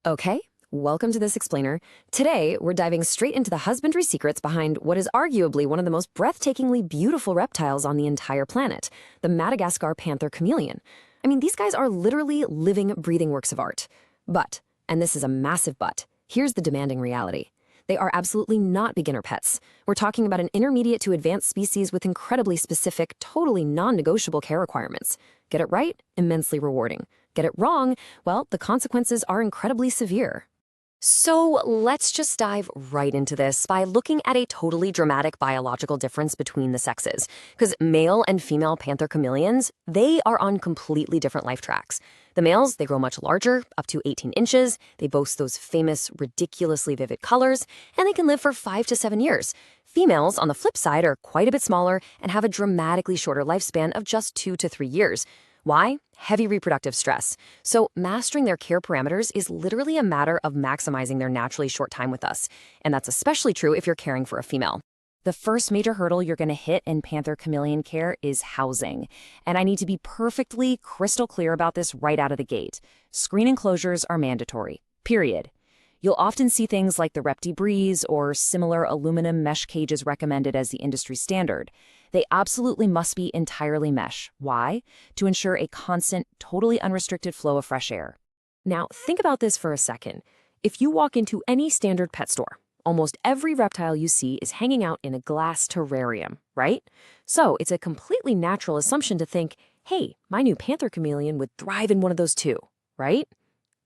Okay, welcome to this explainer. Today, we're diving straight into the husbandry secrets behind what is arguably one of the most breathtakingly beautiful reptiles on the entire planet, the Madagascar Panther Chameleon. I mean, these guys are literally living, breathing works of art. But, and this is a massive but, here's the demanding reality. They are absolutely not beginner pets. We're talking about an intermediate to advanced species with incredibly specific, totally non-negotiable care requirements. Get it right? Immensely rewarding. Get it wrong? Well, the consequences are incredibly severe. So let's just dive right into this by looking at a totally dramatic biological difference between the sexes. Because male and female panther chameleons, they are on completely different life tracks. The males, they grow much larger, up to 18 inches. They boast those famous, ridiculously vivid colors, and they can live for 5 to 7 years. Females, on the flip side, are quite a bit smaller and have a dramatically shorter lifespan of just 2 to 3 years. Why? Heavy reproductive stress. So mastering their care parameters is literally a matter of maximizing their naturally short time with us. And that's especially true if you're caring for a female. The first major hurdle you're going to hit in panther chameleon care is housing. And I need to be perfectly crystal clear about this right out of the gate. Screen enclosures are mandatory. Period. You'll often see things like the Repti-Breeze or similar aluminum mesh cages recommended as the industry standard. They absolutely must be entirely mesh. Why? To ensure a constant, totally unrestricted flow of fresh air. Now, think about this for a second. If you walk into any standard pet store, almost every reptile you see is hanging out in a glass terrarium, right? So it's a completely natural assumption to think, hey, my new panther chameleon would thrive in one of those too, right?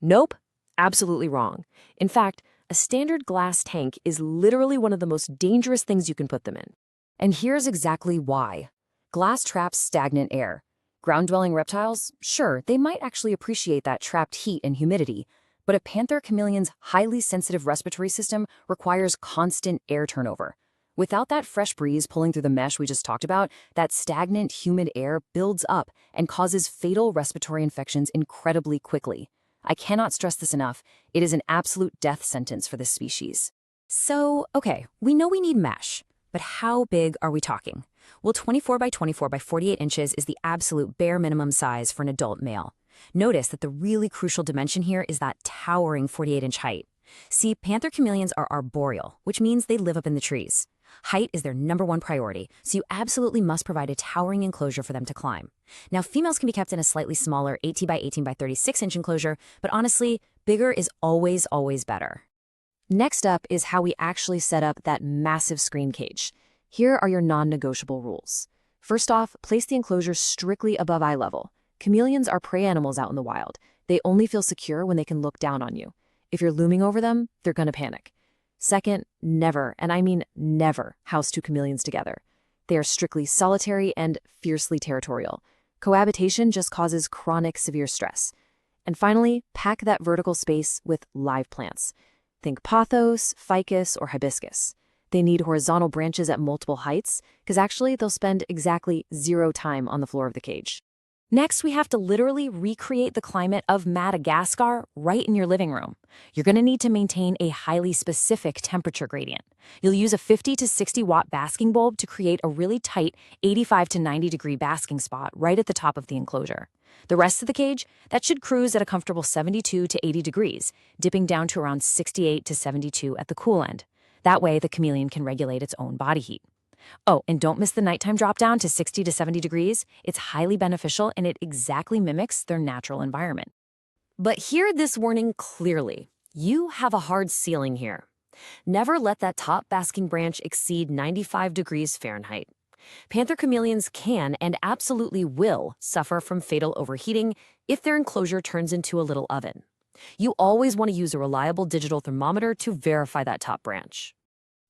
Nope. Absolutely wrong. In fact, a standard glass tank is literally one of the most dangerous things you can put them in. And here's exactly why. Glass traps stagnant air. Ground-dwelling reptiles, sure, they might actually appreciate that trapped heat and humidity, but a panther chameleon's highly sensitive respiratory system requires constant air turnover. Without that fresh breeze pulling through the mesh we just talked about, that stagnant, humid air builds up and causes fatal respiratory infections incredibly quickly. I cannot stress this enough. It is an absolute death sentence for this species. So, okay, we know we need mesh, but how big are we talking? Well, 24 by 24 by 48 inches is the absolute bare minimum size for an adult male. Notice that the really crucial dimension here is that towering 48-inch height. See, panther chameleons are arboreal, which means they live up in the trees. Height is their #1 priority, so you absolutely must provide a towering enclosure for them to climb. Now, females can be kept in a slightly smaller 18 by 18 by 36-inch enclosure, but honestly, bigger is always, always better. Next up is how we actually set up that massive screen cage. Here are your non-negotiable rules. First off, place the enclosure strictly above eye level. Chameleons are prey animals out in the wild. They only feel secure when they can look down on you. If you're looming over them, they're gonna panic. Second, never, and I mean never, house two chameleons together. They are strictly solitary and fiercely territorial. Cohabitation just causes chronic severe stress. And finally, pack that vertical space with live plants. Think pothos, ficus, or hibiscus. They need horizontal branches at multiple heights, because actually they'll spend exactly 0 time on the floor of the cage. Next, we have to literally recreate the climate of Madagascar right in your living room. You're going to need to maintain a highly specific temperature gradient. You'll use a 50 to 60 watt basking bulb to create a really tight 85 to 90 degree basking spot right at the top of the enclosure. The rest of the cage, that should cruise at a comfortable 72 to 80 degrees, dipping down to around 68 to 72 at the cool end. That way, the chameleon can regulate its own body heat. Oh, and don't miss the nighttime drop down to 60 to 70 degrees. It's highly beneficial and it exactly mimics their natural environment. But hear this warning clearly. You have a hard ceiling here. Never let that top basking branch exceed 95 degrees Fahrenheit. Panther chameleons can and absolutely will suffer from fatal overheating if their enclosure turns into a little oven. You always want to use a reliable digital thermometer to verify that top branch.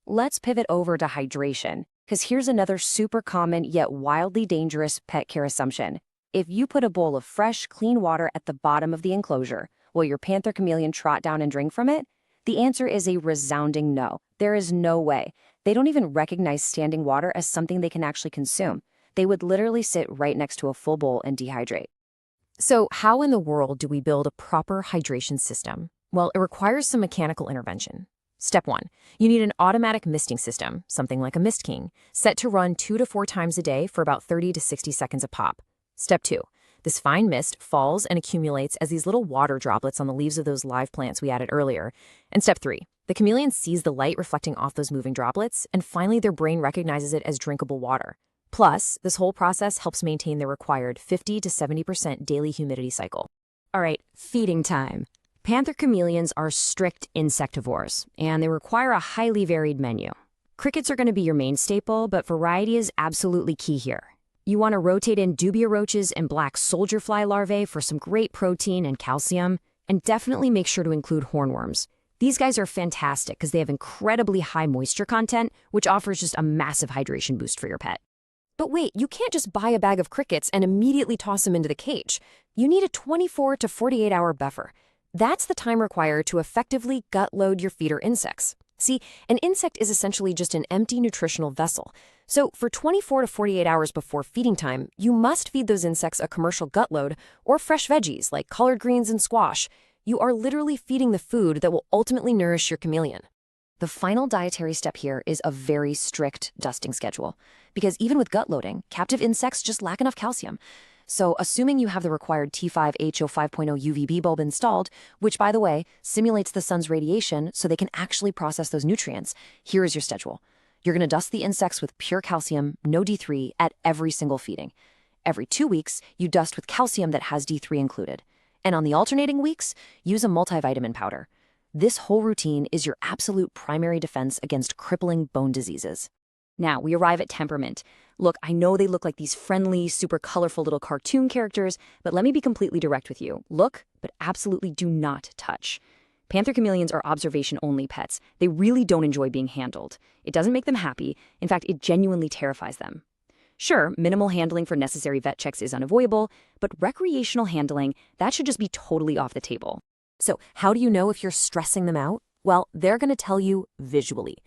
Let's pivot over to hydration, because here's another super common yet wildly dangerous pet care assumption. If you put a bowl of fresh, clean water at the bottom of the enclosure, will your panther chameleon trot down and drink from it? The answer is a resounding no. There is no way. They don't even recognize standing water as something they can actually consume. They would literally sit right next to a full bowl and dehydrate. So how in the world do we build a proper hydration system? Well, it requires some mechanical intervention. Step 1. You need an automatic misting system, something like a Mist King, set to run 2 to 4 times a day for about 30 to 60 seconds a pop. Step 2. This fine mist falls and accumulates as these little water droplets on the leaves of those live plants we added earlier. And step 3, the chameleon sees the light reflecting off those moving droplets, and finally their brain recognizes it as drinkable water. Plus, this whole process helps maintain the required 50 to 70% daily humidity cycle. All right, feeding time. Panther chameleons are strict insectivores, and they require a highly varied menu. Crickets are going to be your main staple, but variety is absolutely key here. You want to rotate in dubia roaches and black soldier fly larvae for some great protein and calcium, and definitely make sure to include hornworms. These guys are fantastic because they have incredibly high moisture content, which offers just a massive hydration boost for your pet. But wait, you can't just buy a bag of crickets and immediately toss them into the cage. You need a 24 to 48 hour buffer. That's the time required to effectively gut load your feeder insects. See, an insect is essentially just an empty nutritional vessel. So for 24 to 48 hours before feeding time, you must feed those insects a commercial gut load or fresh veggies like collard greens and squash. You are literally feeding the food that will ultimately nourish your chameleon. The final dietary step here is a very strict dusting schedule, because even with gut loading, captive insects just lack enough calcium. So assuming you have the required T5HO 5.0 UVB bulb installed, which by the way, simulates the sun's radiation so they can actually process those nutrients, here is your schedule. You're going to dust the insects with pure calcium, no D3, at every single feeding. Every 2 weeks, you dust with calcium that has D3 included. And on the alternating weeks, use a multivitamin powder. This whole routine is your absolute primary defense against crippling bone diseases. Now, we arrive at Temperament. Look, I know they look like these friendly, super colorful little cartoon characters, but let me be completely direct with you. Look, but absolutely do not touch. Panther chameleons are observation-only pets. They really don't enjoy being handled. It doesn't make them happy. In fact, it genuinely terrifies them. Sure, minimal handling for necessary vet checks is unavoidable, but recreational handling, that should just be totally off the table. So how do you know if you're stressing them out? Well, they're going to tell you visually.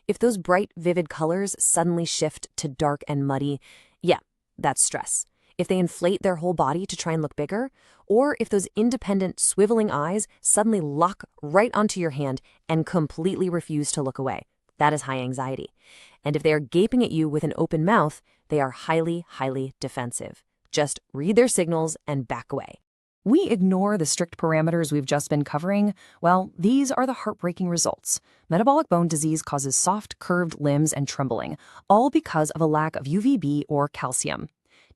If those bright, vivid colors suddenly shift to dark and muddy, yeah, that's stress. If they inflate their whole body to try and look bigger, or if those independent, swiveling eyes suddenly lock right onto your hand and completely refuse to look away, that is high anxiety. And if they are gaping at you with an open mouth, they are highly, highly defensive. Just read their signals and back away. We ignore the strict parameters we've just been covering. Well, these are the heartbreaking results. Metabolic bone disease causes soft, curved limbs and trembling, all because of a lack of UVB or calcium.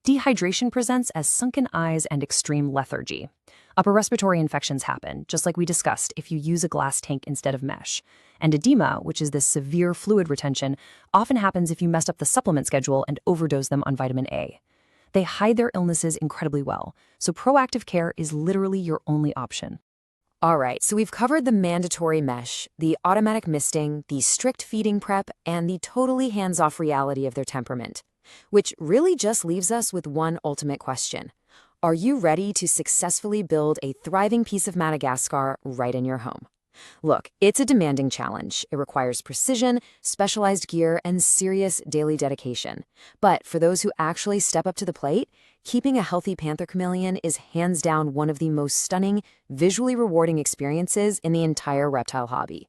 Dehydration presents as sunken eyes and extreme lethargy. Upper respiratory infections happen, just like we discussed, if you use a glass tank instead of mesh. And edema, which is this severe fluid retention, often happens if you messed up the supplement schedule and overdose them on vitamin A. They hide their illnesses incredibly well, so proactive care is literally your only option. All right, so we've covered the mandatory mesh, the automatic misting, the strict feeding prep, and the totally hands-off reality of their temperament, which really just leaves us with one ultimate question. Are you ready to successfully build a thriving piece of Madagascar right in your home? Look, it's a demanding challenge. It requires precision, specialized gear, and serious daily dedication. But for those who actually step up to the plate, keeping a healthy panther chameleon is hands down one of the most stunning, visually rewarding experiences in the entire reptile hobby.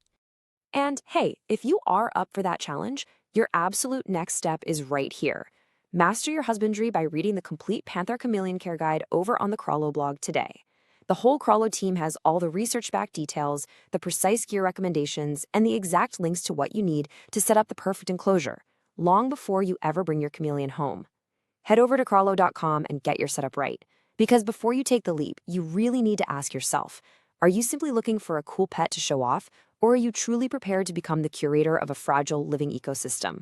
And hey, if you are up for that challenge, your absolute next step is right here. Master your husbandry by reading the complete Panther Chameleon Care Guide over on the Krawlo blog today. The whole Krawlo team has all the research-backed details, the precise gear recommendations, and the exact links to what you need to set up the perfect enclosure, long before you ever bring your chameleon home. Head over to Krawlo.com and get your setup right. Because before you take the leap, you really need to ask yourself, are you simply looking for a cool pet to show off, or are you truly prepared to become the curator of a fragile living ecosystem?